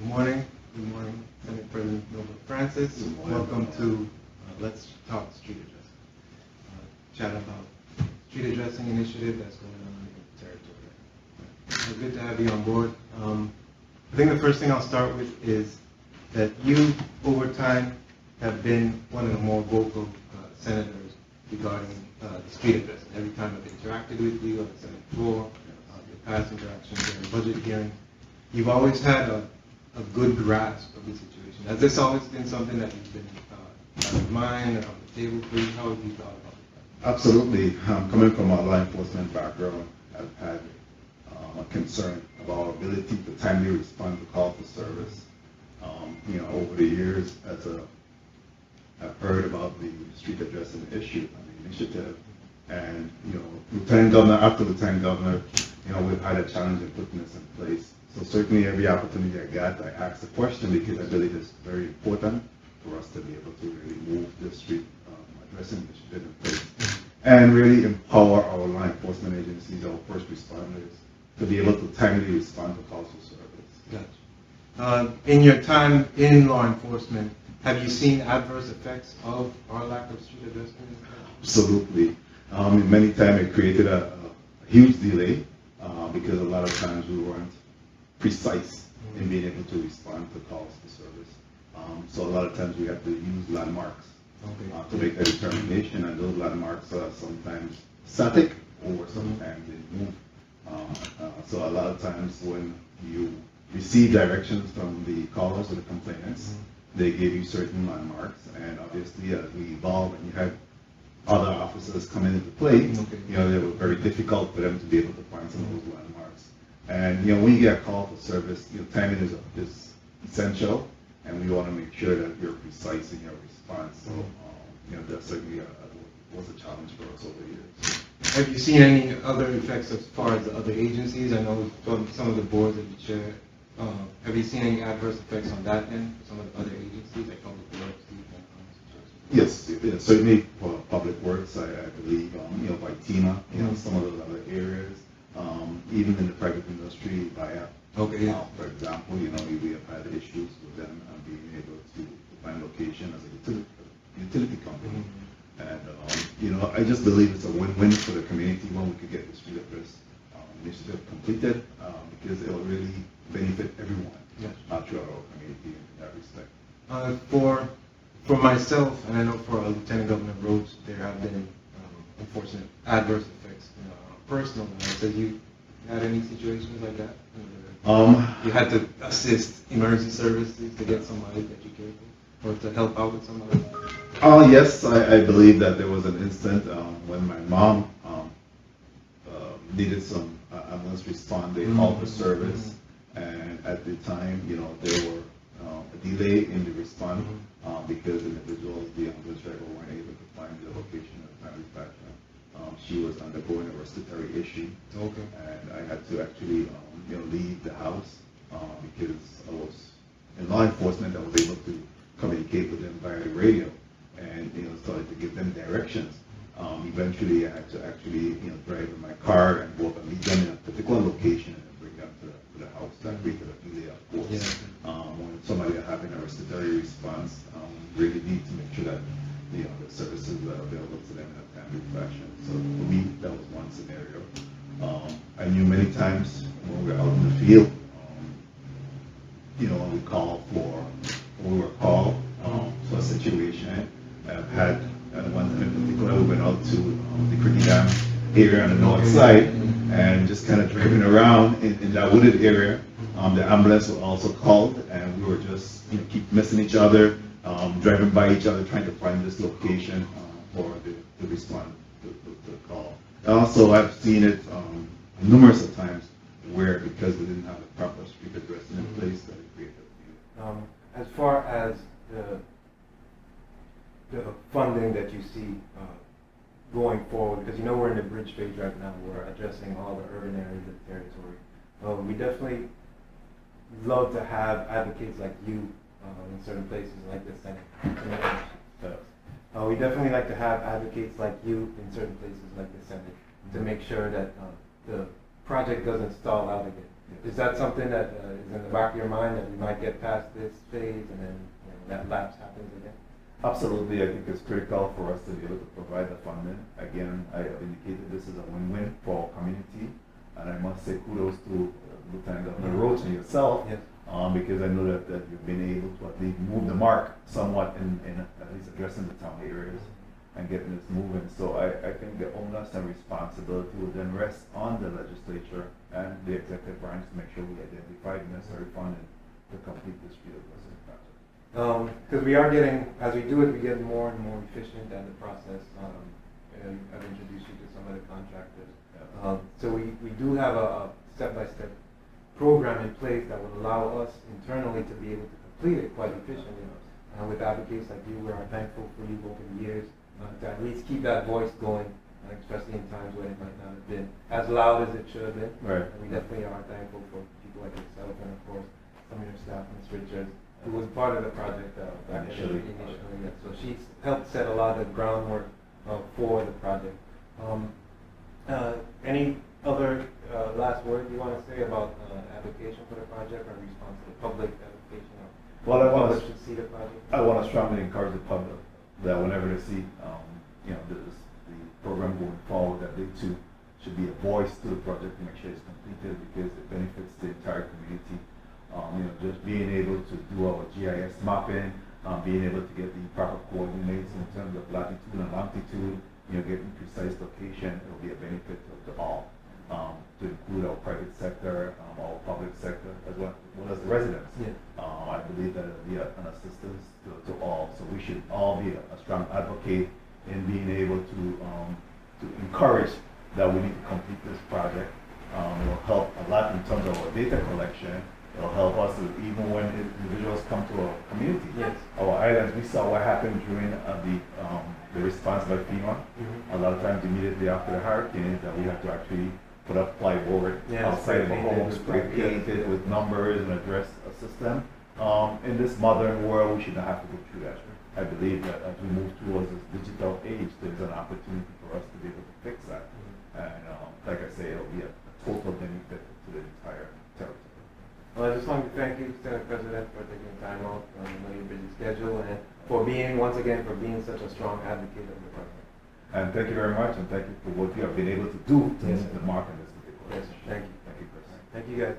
Good morning. Good morning, Senate President Novell Francis. Welcome to Let's Talk Street Addressing. Chat about street addressing initiative that's going on in the territory. Good to have you on board. I think the first thing I'll start with is that you, over time, have been one of the more vocal senators regarding the street addressing. Every time I've interacted with you on the Senate floor, your past interactions during budget hearings, you've always had a good grasp of the situation. Has this always been something that you've been on your mind and on the table for you? How have you thought about it? Absolutely. Coming from a law enforcement background, I've had a concern about our ability to timely respond to call for service. Over the years, I've heard about the street addressing issue and the initiative, and Lieutenant Governor after Lieutenant Governor, we've had a challenge in putting this in place. So certainly every opportunity I got, I asked the question because I believe it's very important for us to be able to really move the street addressing initiative in place and really empower our law enforcement agencies, our first responders, to be able to timely respond to calls for service. Gotcha. In your time in law enforcement, have you seen adverse effects of our lack of street addressing? Absolutely. Many times it created a huge delay because a lot of times we weren't precise in being able to respond to calls for service. So a lot of times we have to use landmarks to make that determination, and those landmarks are sometimes static or sometimes they move. So a lot of times when you receive directions from the callers or the complainants, they give you certain landmarks, and obviously as we evolve and you have other officers coming into play, they were very difficult for them to be able to find some of those landmarks. And when you get a call for service, timing is essential, and we want to make sure that you're precise in your response. So that certainly was a challenge for us over the years. Have you seen any other effects as far as the other agencies? I know from some of the boards that you chair, have you seen any adverse effects on that end for some of the other agencies, like Public Works? Yes, certainly for Public Works, I believe, by TEMA, some of those other areas, even in the private industry, for example, we have had issues with them being able to find location as a utility company. And, I just believe it's a win-win for the community when we could get the street address initiative completed because it will really benefit everyone throughout our community in that respect. For myself, and I know for Lieutenant Governor Rhodes, there have been unfortunate adverse effects on a personal level. So you had any situations like that? You had to assist emergency services to get somebody that you cared for, or to help out with somebody? Yes, I believe that there was an incident when my mom needed some ambulance response. They called for service, and at the time, there were a delay in the response because individuals, the ambulance driver, weren't able to find the location of the family factor. She was undergoing a respiratory issue, and I had to actually leave the house because I was in law enforcement. I was able to communicate with them via the radio and started to give them directions. Eventually, I had to actually drive in my car and go up and meet them in a particular location and bring them to the house. That created a delay, of course. When somebody is having a respiratory response, we really need to make sure that the services are available to them in a timely fashion. So for me, that was one scenario. I knew many times when we were out in the field, when we were called for a situation. I've had one time in particular, we went out to the Cricket Dam area on the north side, and just kind of driving around in that wooded area. The ambulance was also called, and we were just keep missing each other, driving by each other, trying to find this location for the response to the call. Also, I've seen it numerous of times where because we didn't have the proper street addressing in place, that it created a delay. As far as the funding that you see going forward, because we're in the bridge phase right now, we're addressing all the urban areas of the territory. We definitely love to have advocates like you in certain places like the Senate. We definitely like to have advocates like you in certain places like the Senate to make sure that the project doesn't stall out again. Is that something that is in the back of your mind, that we might get past this phase and then that lapse happens again? Absolutely, I think it's critical for us to be able to provide the funding. Again, I have indicated this is a win-win for our community, and I must say kudos to Lieutenant Governor Roach and yourself, Yes. because I know that you've been able to at least move the mark somewhat in at least addressing the town areas and getting this moving. So I think the onus and responsibility will then rest on the legislature and the executive branch to make sure we identify the necessary funding to complete this street addressing project. Because we are getting, as we do it, we get more and more efficient at the process. And I've introduced you to some of the contractors. So we do have a step-by-step program in place that would allow us internally to be able to complete it quite efficiently. With advocates like you, we are thankful for you over the years to at least keep that voice going, especially in times when it might not have been as loud as it should have been. Right. And we definitely are thankful for people like yourself and, of course, some of your staff, Ms. Richards, who was part of the project back initially. Yeah. So she's helped set a lot of groundwork for the project. Any other last words you want to say about application for the project or response to the public application? Well, I should see the project. I want to strongly encourage the public that whenever they see, the program going forward, that they too should be a voice to the project to make sure it's completed because it benefits the entire community. Just being able to do our GIS mapping, being able to get the proper coordinates in terms of latitude and longitude, getting precise location, it will be a benefit to all, to include our private sector, our public sector, as well as the residents. Yeah. I believe that it will be an assistance to all. So we should all be a strong advocate in being able to encourage that we need to complete this project. It will help a lot in terms of our data collection. It will help us even when individuals come to our community. Yes. Our islands, we saw what happened during the response by FEMA. Mm-hmm. A lot of times immediately after the hurricane that we have to actually put up plywood outside of a home, spray painted with numbers and address a system. In this modern world, we should not have to go through that. I believe that as we move towards this digital age, there's an opportunity for us to be able to fix that. And like I say, it'll be a total benefit to the entire territory. Well, I just want to thank you, Senate President, for taking time out from your busy schedule and for being, once again, for being such a strong advocate of the project. And thank you very much, and thank you for what you have been able to do to move the mark in this particular. Yes, thank you. Thank you, Chris. Thank you, guys.